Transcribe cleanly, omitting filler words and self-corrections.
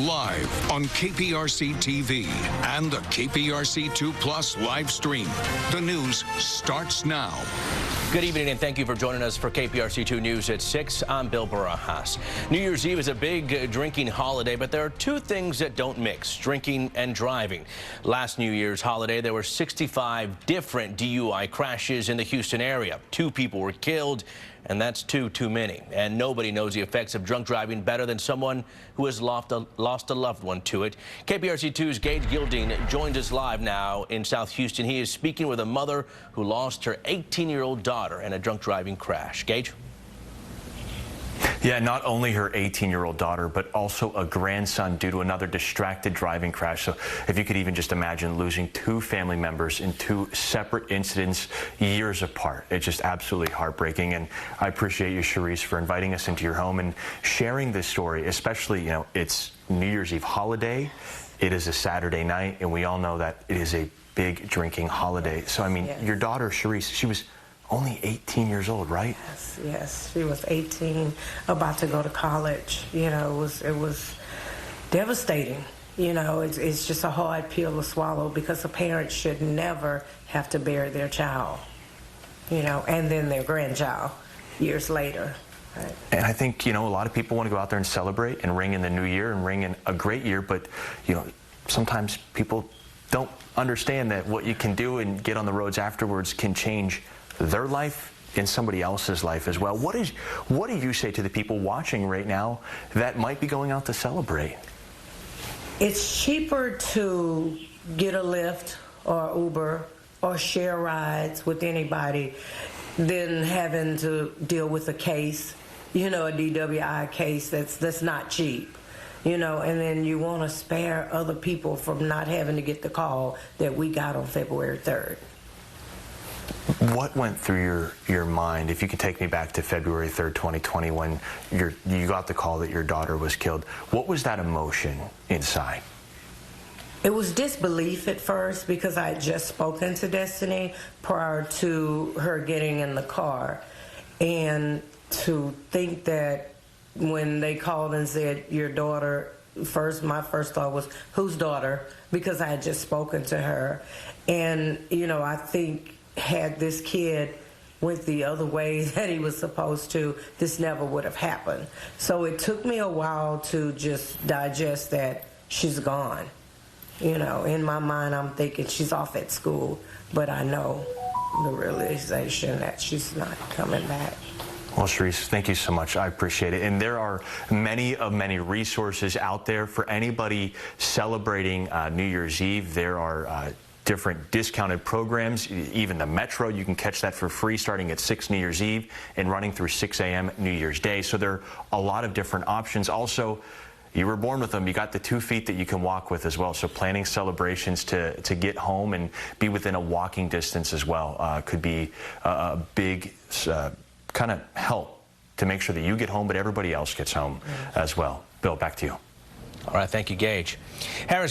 live on KPRC-TV and the KPRC2 Plus live stream. The news starts now. Good evening and thank you for joining us for KPRC2 News at 6. I'm Bill Barajas. New Year's Eve is a big drinking holiday, but there are two things that don't mix: drinking and driving. Last New Year's holiday, there were 65 different DUI crashes in the Houston area. 2 people were killed, and that's too many. And nobody knows the effects of drunk driving better than someone who has lost a loved one to it. KPRC2's Gage Goulding joins us live now in South Houston. He is speaking with a mother who lost her 18-year-old daughter in a drunk driving crash. Gage? Yeah, not only her 18-year-old daughter, but also a grandson due to another distracted driving crash. So if you could even just imagine losing 2 family members in 2 separate incidents years apart. It's just absolutely heartbreaking. And I appreciate you, Chavez, for inviting us into your home and sharing this story, especially, you know, it's New Year's Eve holiday. It is a Saturday night, and we all know that it is a big drinking holiday. So, I mean, your daughter, Chavez, she was only 18 years old, right? Yes, she was 18, about to go to college. You know, it was devastating. You know, it's just a hard pill to swallow because a parent should never have to bury their child, you know, and then their grandchild years later. Right? And I think, you know, a lot of people want to go out there and celebrate and ring in the new year and ring in a great year, but, you know, sometimes people don't understand that what you can do and get on the roads afterwards can change their life and somebody else's life as well. What do you say to the people watching right now that might be going out to celebrate? It's cheaper to get a Lyft or Uber or share rides with anybody than having to deal with a case, you know, a DWI case that's not cheap. You know, and then you want to spare other people from not having to get the call that we got on February 3rd. What went through your mind, if you could take me back to February 3rd, 2020, when you got the call that your daughter was killed? What was that emotion inside? It was disbelief at first because I had just spoken to Destiny prior to her getting in the car. And to think that when they called and said, your daughter, my first thought was, whose daughter? Because I had just spoken to her. And, you know, I think had this kid went the other way that he was supposed to, this never would have happened. So it took me a while to just digest that she's gone. You know, in my mind, I'm thinking she's off at school, but I know the realization that she's not coming back. Well, Chavez, thank you so much. I appreciate it. And there are many resources out there for anybody celebrating New Year's Eve. There are different discounted programs, even the Metro. You can catch that for free starting at 6 New Year's Eve and running through 6 a.m. New Year's Day. So there are a lot of different options. Also, you were born with them. You got the 2 feet that you can walk with as well. So planning celebrations to get home and be within a walking distance as well could be a big kind of help to make sure that you get home, but everybody else gets home as well. Bill, back to you. All right, thank you, Gage. Harris